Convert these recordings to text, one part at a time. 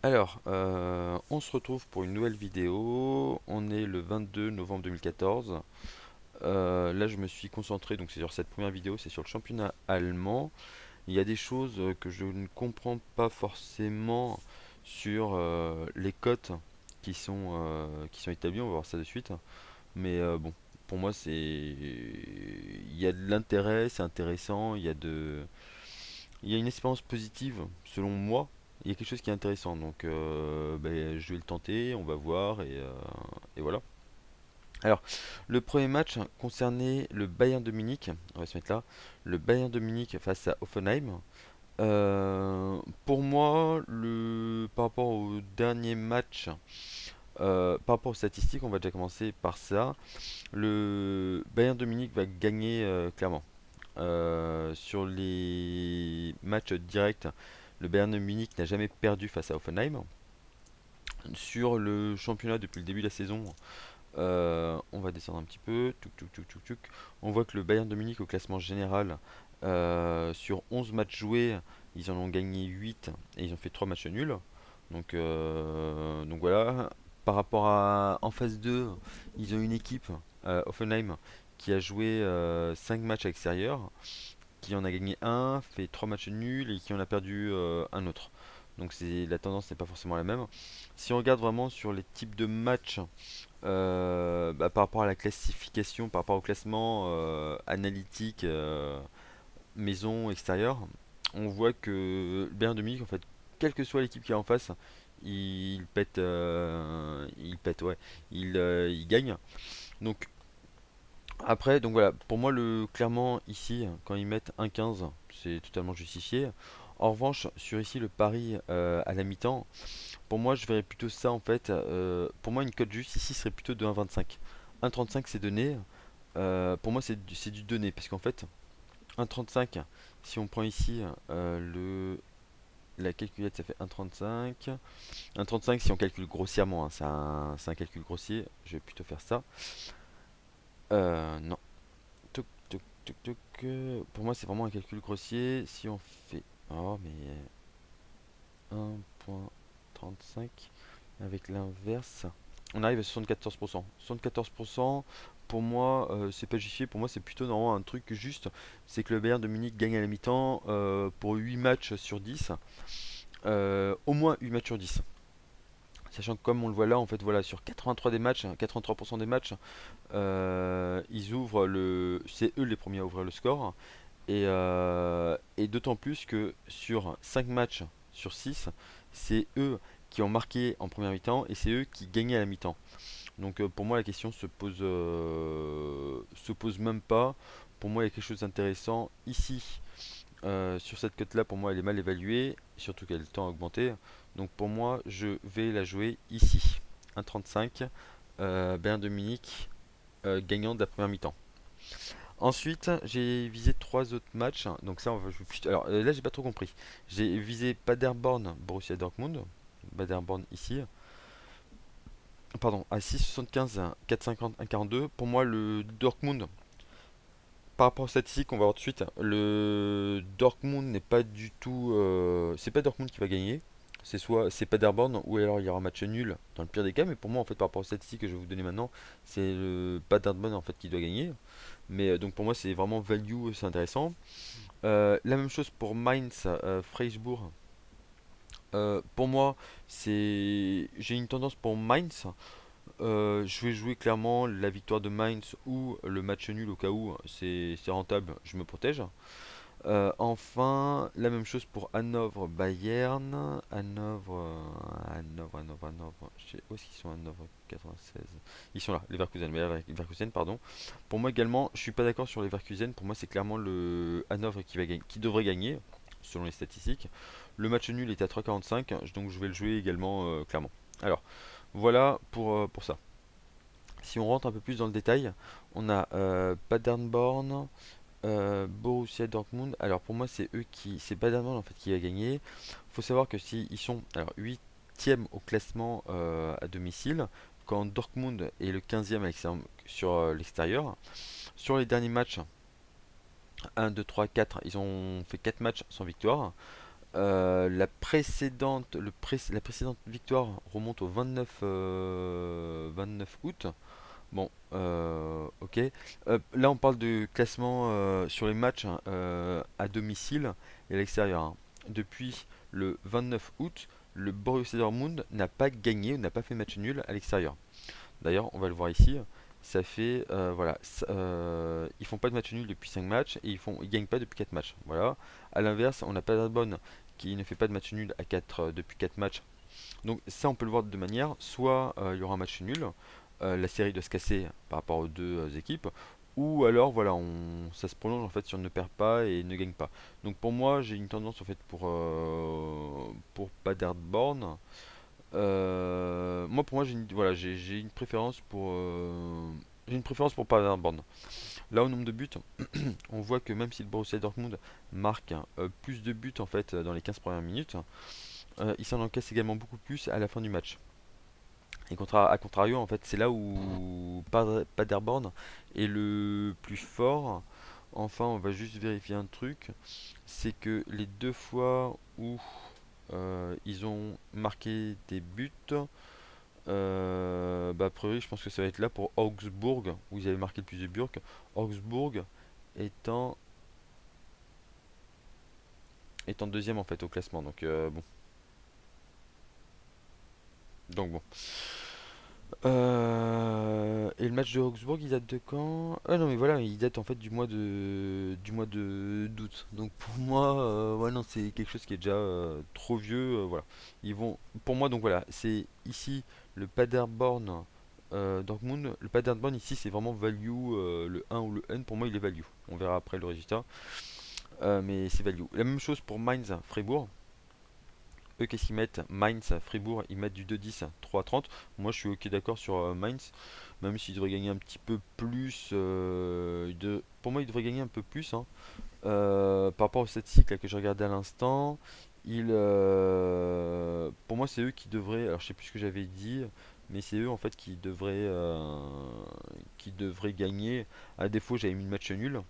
Alors, on se retrouve pour une nouvelle vidéo. On est le 22 novembre 2014. Là, je me suis concentré, donc c'est sur cette première vidéo, c'est sur le championnat allemand. Il y a des choses que je ne comprends pas forcément sur les cotes qui sont établies. On va voir ça de suite. Mais bon, pour moi, il y a de l'intérêt, c'est intéressant. Il y a une expérience positive, selon moi. Il y a quelque chose qui est intéressant. Donc, ben, je vais le tenter, on va voir et voilà. Alors, le premier match concernait le Bayern de Munich. On va se mettre là. Le Bayern de Munich face à Hoffenheim. Pour moi, par rapport au dernier match, par rapport aux statistiques, on va déjà commencer par ça. Le Bayern de Munich va gagner clairement. Sur les matchs directs, le Bayern de Munich n'a jamais perdu face à Hoffenheim. Sur le championnat depuis le début de la saison, on va descendre un petit peu. Touc, touc, touc, touc, touc. On voit que le Bayern de Munich au classement général, sur 11 matchs joués, ils en ont gagné 8 et ils ont fait 3 matchs nuls. Donc voilà. Par rapport à en phase 2, ils ont une équipe, Offenheim, qui a joué 5 matchs à l'extérieur, qui en a gagné un, fait 3 matchs nuls et qui en a perdu un autre. Donc la tendance n'est pas forcément la même. Si on regarde vraiment sur les types de matchs, bah, par rapport à la classification, par rapport au classement analytique, maison, extérieur, on voit que le Bayern de Munich, en fait, quelle que soit l'équipe qui est en face, ouais, il gagne. Donc après, donc voilà, pour moi, clairement ici, quand ils mettent 1,15, c'est totalement justifié. En revanche, sur ici le pari à la mi-temps, pour moi, je verrais plutôt ça en fait. Pour moi, une cote juste ici serait plutôt de 1,25. 1,35 c'est donné. Pour moi, c'est du donné parce qu'en fait, 1,35, si on prend ici la calculette, ça fait 1,35. 1,35 si on calcule grossièrement, hein, c'est un calcul grossier. Je vais plutôt faire ça. Non. Toc, toc, toc, toc. Pour moi, c'est vraiment un calcul grossier. Si on fait. Oh, mais 1,35 avec l'inverse, on arrive à 74%. 74%, pour moi, c'est pas justifié. Pour moi, c'est plutôt normalement un truc juste. C'est que le Bayern de Munich gagne à la mi-temps pour 8 matchs sur 10. Au moins 8 matchs sur 10. Sachant que comme on le voit là, en fait, voilà, sur 83 des matchs, 83% des matchs, ils ouvrent c'est eux les premiers à ouvrir le score. Et d'autant plus que sur 5 matchs sur 6, c'est eux qui ont marqué en première mi-temps et c'est eux qui gagnaient à la mi-temps. Donc pour moi la question se pose même pas. Pour moi il y a quelque chose d'intéressant ici. Sur cette cote là pour moi elle est mal évaluée, surtout qu'elle tend à augmenter. Donc pour moi je vais la jouer ici. 1,35 Bayern de Munich gagnant de la première mi-temps. Ensuite, j'ai visé trois autres matchs. Donc ça, on va jouer alors là, j'ai pas trop compris. J'ai visé Paderborn, Borussia Dortmund. Paderborn ici. Pardon, à 6,75, 4,50, 1,42. Pour moi, le Dortmund, par rapport aux statistiques, on va voir tout de suite. Le Dortmund n'est pas du tout. C'est pas Dortmund qui va gagner. C'est Paderborn ou alors il y aura un match nul dans le pire des cas. Mais pour moi, en fait, par rapport aux statistiques que je vais vous donner maintenant, c'est le Paderborn en fait qui doit gagner. Mais donc pour moi, c'est vraiment value, c'est intéressant. La même chose pour Mainz, Freiburg. Pour moi, j'ai une tendance pour Mainz. Je vais jouer clairement la victoire de Mainz ou le match nul au cas où c'est rentable, je me protège. Enfin, la même chose pour Hanovre, Bayern. Hanovre. Où est-ce qu'ils sont Hanovre 96? Ils sont là, Leverkusen. Leverkusen, pardon. Pour moi également, je suis pas d'accord sur Leverkusen. Pour moi, c'est clairement le Hanovre qui devrait gagner, selon les statistiques. Le match nul est à 3,45, donc je vais le jouer également clairement. Alors, voilà pour ça. Si on rentre un peu plus dans le détail, on a Paderborn, Borussia Dortmund. Alors pour moi c'est Paderborn en fait qui a gagné. Faut savoir que si ils sont alors 8e au classement à domicile, quand Dortmund est le 15e sur l'extérieur. Sur les derniers matchs, 1, 2, 3, 4, ils ont fait 4 matchs sans victoire. La précédente victoire remonte au 29 août. Bon, ok. Là, on parle de classement sur les matchs hein, à domicile et à l'extérieur, hein. Depuis le 29 août, le Borussia Dortmund n'a pas gagné ou n'a pas fait match nul à l'extérieur. D'ailleurs, on va le voir ici. Ça fait, voilà, ils font pas de match nul depuis 5 matchs et ils gagnent pas depuis 4 matchs. Voilà. À l'inverse, on n'a pas Paderborn qui ne fait pas de match nul à 4 depuis 4 matchs. Donc ça, on peut le voir de deux manières. Soit il y aura un match nul, la série doit se casser par rapport aux deux équipes, ou alors voilà, ça se prolonge en fait si on ne perd pas et ne gagne pas. Donc pour moi, j'ai une tendance en fait pour Paderborn. Moi pour moi voilà, j'ai une préférence pour Paderborn. Là au nombre de buts, on voit que même si le Borussia Dortmund marque plus de buts en fait dans les 15 premières minutes, il s'en encaisse également beaucoup plus à la fin du match. Et à contrario, en fait, c'est là où Paderborn est le plus fort. Enfin, on va juste vérifier un truc, c'est que les deux fois où ils ont marqué des buts, bah, a priori, je pense que ça va être là pour Augsbourg, où ils avaient marqué le plus de buts. Augsbourg étant, étant deuxième en fait au classement. Donc bon. Et le match de Augsbourg, il date de quand? Ah non, mais voilà, il date en fait du mois de d'août. Donc pour moi, ouais, non, c'est quelque chose qui est déjà trop vieux. Voilà, ils vont. Pour moi, donc voilà, c'est ici le Paderborn Dortmund. Le Paderborn ici, c'est vraiment value le un ou le N. Pour moi, il est value. On verra après le résultat, mais c'est value. La même chose pour Mainz, Fribourg. Eux, qu'est-ce qu'ils mettent? Mainz, Fribourg, ils mettent du 2-10, 3-30. Moi, je suis ok d'accord sur Mainz, même s'ils devraient gagner un petit peu plus. Pour moi, ils devraient gagner un peu plus, hein. Par rapport aux statistiques là, que j'ai regardé à l'instant, pour moi, c'est eux qui devraient. Alors, je sais plus ce que j'avais dit, mais c'est eux en fait qui devraient gagner. À défaut, j'avais mis le match nul.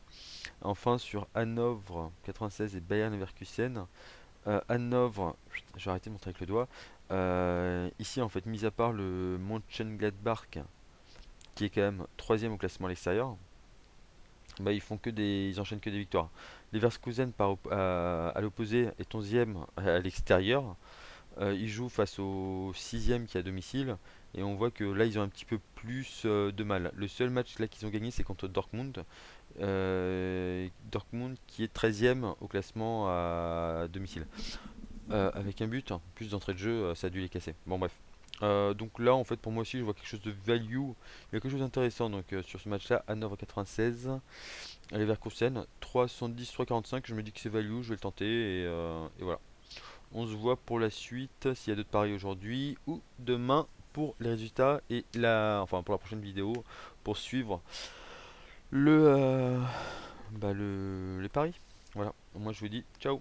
Enfin, sur Hanovre 96 et Bayern Leverkusen. Hanovre, je vais arrêter de montrer avec le doigt. Ici, en fait, mis à part le Mönchengladbach, qui est quand même troisième au classement à l'extérieur, bah, ils enchaînent que des victoires. Leverkusen, à l'opposé, est 11e à l'extérieur. Ils jouent face au sixième qui est à domicile. Et on voit que là, ils ont un petit peu plus de mal. Le seul match là qu'ils ont gagné, c'est contre Dortmund. Dortmund qui est 13e au classement à domicile. Avec un but, hein, plus d'entrée de jeu, ça a dû les casser. Bon, bref. Donc là, en fait, pour moi aussi, je vois quelque chose de value. Il y a quelque chose d'intéressant donc sur ce match-là, Hanovre 96, Leverkusen 3,70, 3,45. Je me dis que c'est value, je vais le tenter et voilà. On se voit pour la suite s'il y a d'autres paris aujourd'hui ou demain pour les résultats enfin pour la prochaine vidéo pour suivre le, les paris. Voilà. Moi, je vous dis ciao.